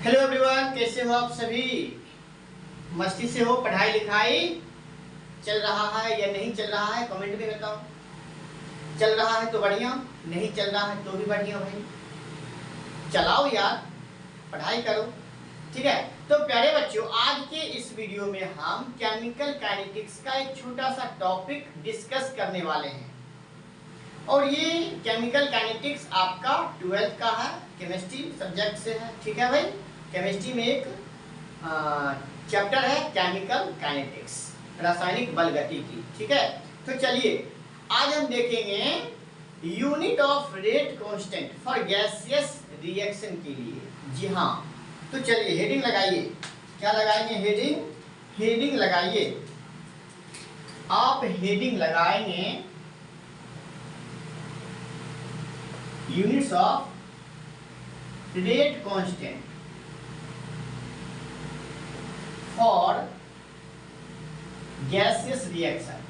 Hello everyone, कैसे हो आप सभी? मस्ती से हो? पढ़ाई लिखाई चल रहा है या नहीं चल रहा है? कमेंट में बताओ। चल रहा है तो बढ़िया, नहीं चल रहा है तो भी बढ़िया भाई। चलाओ यार, पढ़ाई करो। ठीक है, तो प्यारे बच्चों, आज के इस वीडियो में हम केमिकल काइनेटिक्स का एक छोटा सा टॉपिक डिस्कस करने वाले हैं। और ये केमिकल काइनेटिक्स आपका 12th का है, केमिस्ट्री सब्जेक्ट से है। ठीक है भाई, केमिस्ट्री में एक चैप्टर है केमिकल काइनेटिक्स, रासायनिक बल गति की। ठीक है, तो चलिए आज हम देखेंगे unit of rate constant for gaseous reaction के लिए। जी हाँ, तो चलिए हेडिंग लगाइए। क्या लगाएंगे? हेडिंग लगाइए। आप हेडिंग लगाएंगे units of rate constant for gaseous reaction.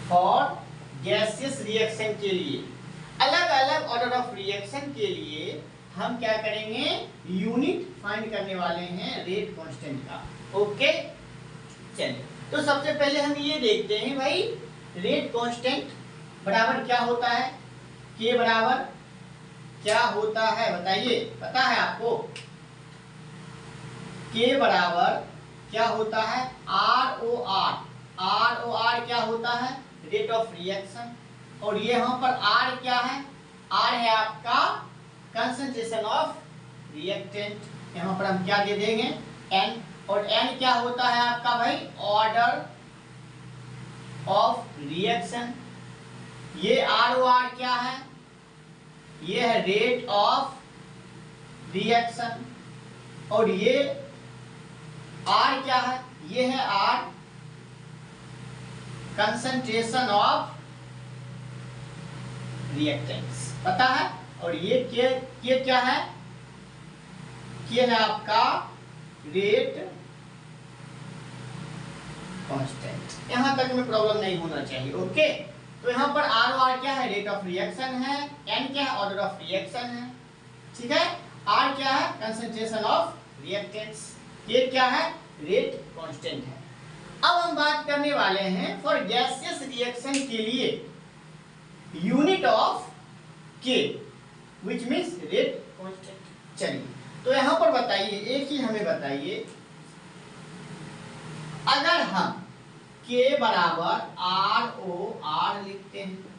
For gaseous reaction के लिए, अलग अलग ऑर्डर ऑफ रिएक्शन के लिए हम क्या करेंगे? यूनिट फाइंड करने वाले हैं रेट कांस्टेंट का। ओके, चलिए तो सबसे पहले हम ये देखते हैं भाई, रेट कांस्टेंट बराबर क्या होता है? के बराबर क्या होता है बताइए, पता है आपको? के बराबर क्या होता है? ROR। ROR क्या होता है? Rate of reaction. और ये यहाँ पर R क्या है? R है आपका कंसंट्रेशन ऑफ रिएक्टेंट। यहाँ पर हम क्या दे देंगे? N। और N क्या होता है आपका भाई? Order of reaction. ये ROR क्या है? ये है रेट ऑफ रिएक्शन। और ये R क्या है? ये है R कंसंट्रेशन ऑफ रिएक्टेंट्स, पता है? और ये के क्या है? के है आपका रेट कांस्टेंट। यहां तक में प्रॉब्लम नहीं होना चाहिए। ओके, तो यहाँ पर ROR क्या है? रेट ऑफ रिएक्शन है। N क्या है? ऑर्डर ऑफ रिएक्शन है। ठीक है, R क्या है? Concentration of reactants. ये क्या है? रेट कांस्टेंट है। अब हम बात करने वाले हैं फॉर गैसियस रिएक्शन के लिए यूनिट ऑफ के, व्हिच मींस रेट कांस्टेंट। चलिए तो यहां पर बताइए, एक ही हमें बताइए, अगर हम के बराबर ROR लिखते हैं,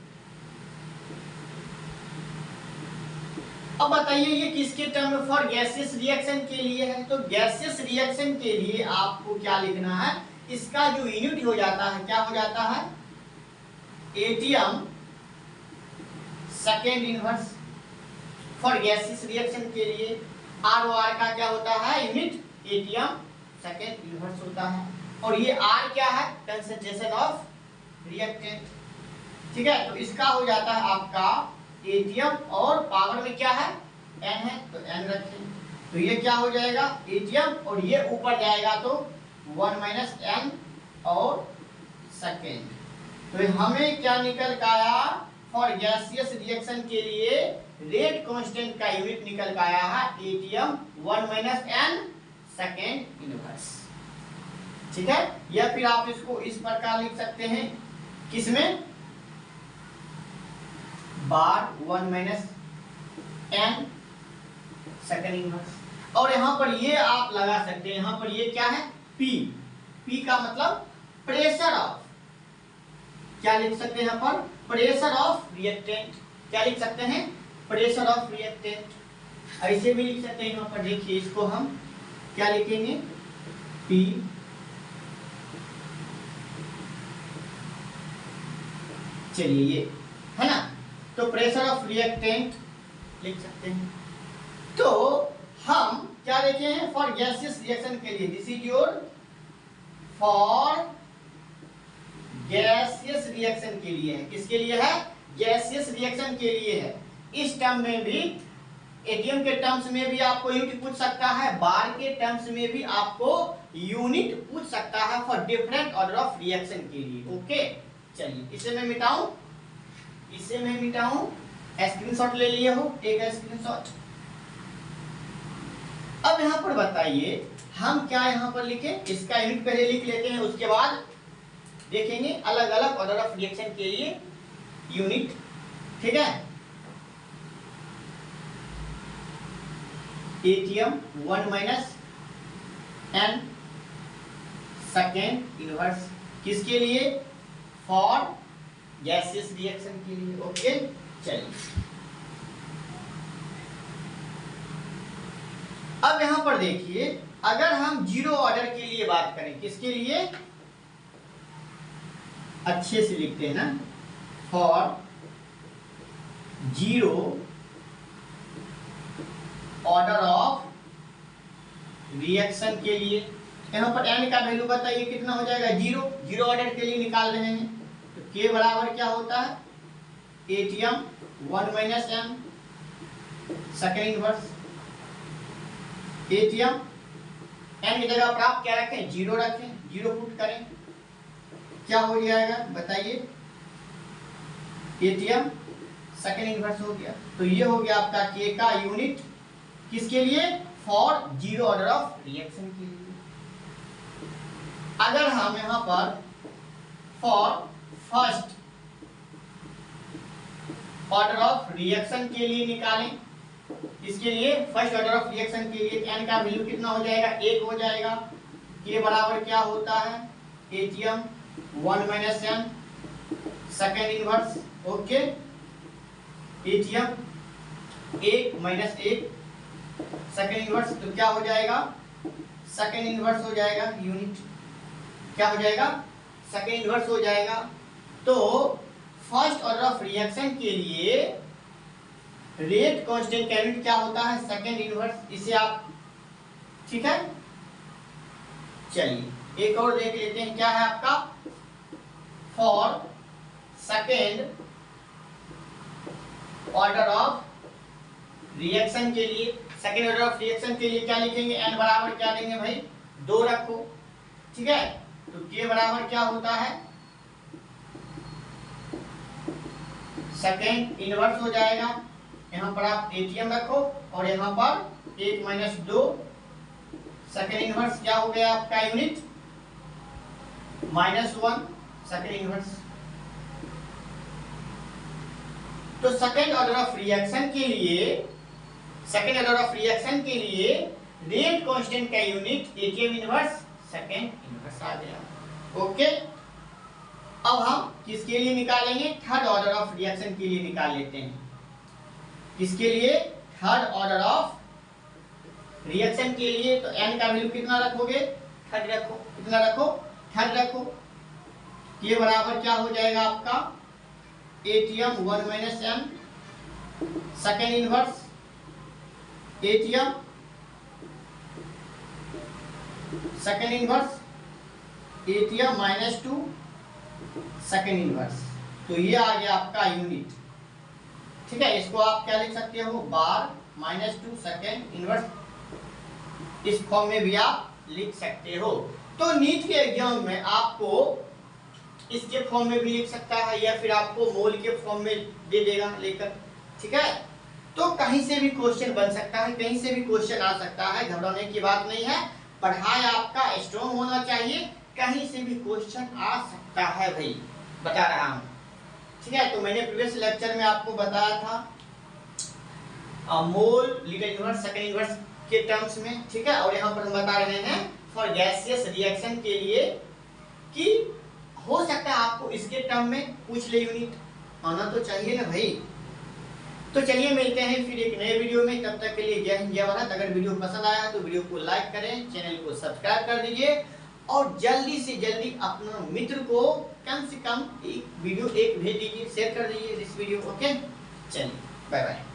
अब बताइए ये किसके टर्म में? फॉर गैसियस रिएक्शन के लिए है। तो गैसियस रिएक्शन के लिए आपको क्या लिखना है? इसका जो यूनिट हो जाता है, क्या हो जाता है? ATM second inverse. For gaseous reaction के लिए ROR का क्या होता है? यूनिट एटीएम सेकेंड इनवर्स होता है। और ये R क्या है? Concentration of reactant. ठीक है, तो इसका हो जाता है आपका एटीएम, और पावर में क्या है? N है, तो N रखें। तो ये क्या हो जाएगा? एटीएम, और ये ऊपर जाएगा तो 1 - N और सेकेंड। तो हमें क्या निकल का आया? फॉर गैसियस रिएक्शन के लिए रेट कांस्टेंट का यूनिट निकल का आया है एटीएम 1 - N सेकेंड इनवर्स। ठीक है, या फिर आप इसको इस प्रकार लिख सकते हैं, किसमें? बार 1 - N सेकेंड इनवर्स। और यहां पर ये आप लगा सकते हैं, यहां पर ये क्या है? P। P का मतलब प्रेशर ऑफ, क्या लिख सकते हैं यहां पर? Pressure of reactant. क्या लिख सकते हैं? Pressure of reactant. ऐसे भी लिख सकते हैं। यहां पर देखिए, इसको हम क्या लिखेंगे? P। चलिए ये है ना, तो प्रेशर ऑफ रिएक्टेंट लिख सकते हैं। तो हम क्या देखे हैं? फॉर गैसियस रिएक्शन के लिए, this is your for gaseous reaction के लिए है। किसके लिए है? गैसियस रिएक्शन के लिए है। इस टर्म में भी, एटीएम के टर्म्स में भी आपको यूनिट पूछ सकता है, बार के टर्म्स में भी आपको यूनिट पूछ सकता है for different order of reaction के लिए। ओके, चलिए इसे मैं मिटाऊं, स्क्रीनशॉट ले लिए हो, एक स्क्रीनशॉट। अब यहाँ पर बताइए हम क्या यहाँ पर लिखें, इसका यूनिट पहले लिख लेते हैं, उसके बाद देखेंगे अलग अलग ऑर्डर ऑफ रिएक्शन के लिए यूनिट। ठीक है, ATM 1 minus n second inverse, किसके लिए? फॉर गैसियस रिएक्शन के लिए। ओके, चलिए अब यहां पर देखिए, अगर हम जीरो ऑर्डर के लिए बात करें, किसके लिए? अच्छे से लिखते हैं ना, for zero order of reaction के लिए, यहाँ पर n का वैल्यू बताइए कितना हो जाएगा? जीरो। जीरो ऑर्डर के लिए निकाल रहे हैं तो k बराबर क्या होता है? ATM 1 minus n second inverse. ATM n की जगह पर आप क्या रखें? जीरो रखें, जीरो पुट करें, क्या हो जाएगा बताइए? एटीएम सेकेंड इनवर्स हो गया। तो ये हो गया आपका k का यूनिट, किसके लिए? For zero order of reaction के लिए। अगर हम यहां पर for first order of reaction के लिए निकालें, इसके लिए फर्स्ट ऑर्डर ऑफ रिएक्शन के लिए n का वैल्यू कितना हो जाएगा? 1 हो जाएगा। k बराबर क्या होता है? ATM 1 minus n second inverse. Okay, ATM 1 minus 1 second inverse, तो क्या हो जाएगा? सेकेंड इनवर्स हो जाएगा यूनिट। क्या हो जाएगा? सेकेंड इनवर्स हो जाएगा। तो फर्स्ट ऑर्डर ऑफ रिएक्शन के लिए रेट कांस्टेंट का यूनिट क्या होता है? Second inverse. इसे आप, ठीक है, चलिए एक और देख लेते हैं, क्या है आपका? For second order of reaction के लिए, सेकेंड ऑर्डर ऑफ रिएक्शन के लिए क्या लिखेंगे? n बराबर क्या देंगे भाई? 2 रखो। ठीक है, तो k बराबर क्या होता है? सेकेंड इनवर्स हो जाएगा। यहाँ पर आप एटीएम रखो और यहाँ पर 1 माइनस 2 सेकेंड इनवर्स, क्या हो गया आपका यूनिट? -1 second inverse. तो सेकेंड ऑर्डर ऑफ रिएक्शन के लिए, सेकेंड ऑर्डर ऑफ रिएक्शन के लिए रेट कांस्टेंट का unit atm inverse second inverse आ गया। ओके, अब हम किसके लिए निकालेंगे? थर्ड ऑर्डर ऑफ रिएक्शन के लिए निकाल लेते हैं। किसके लिए? थर्ड ऑर्डर ऑफ रिएक्शन के लिए। तो n का वैल्यू कितना रखोगे? थर्ड रखो। कितना रखो? थर्ड रखो। ये बराबर क्या हो जाएगा आपका? ATM 1 minus n second inverse, ATM second inverse, ATM -2 second inverse. तो ये आ गया आपका यूनिट। ठीक है, इसको आप क्या लिख सकते हो? बार -2 सेकेंड इनवर्स, इस फॉर्म में भी आप लिख सकते हो। तो नीट के एग्जाम में आपको इसके फॉर्म में भी लिख सकता है या फिर आपको मोल के फॉर्म में दे देगा लेकर। ठीक है, तो कहीं से भी क्वेश्चन बन सकता है, कहीं से भी क्वेश्चन आ सकता है, घबराने की बात नहीं है। पढ़ाई आपका स्ट्रॉन्ग होना चाहिए, कहीं से भी क्वेश्चन आ सकता है भाई, बता रहा हूँ। ठीक है, तो मैंने प्रीवियस लेक्चर में आपको बताया था मोल, लीटर इनवर्स, सेकेंड इनवर्स के टर्म्स में। ठीक है, और यहाँ पर हम बता रहे हैं फॉर गैसियस रिएक्शन के लिए कि हो सकता है आपको इसके टर्म में पूछ ले, यूनिट आना तो चाहिए ना भाई। तो चलिए मिलते हैं फिर एक नए वीडियो में, तब तक के लिए जय हिंद जय भारत। अगर वीडियो पसंद आया तो वीडियो को लाइक करें, चैनल को सब्सक्राइब कर दीजिए और जल्दी से जल्दी अपना मित्र को कम से कम एक वीडियो भेज दीजिए, शेयर कर दीजिए इस वीडियो। ओके, चलिए बाय बाय।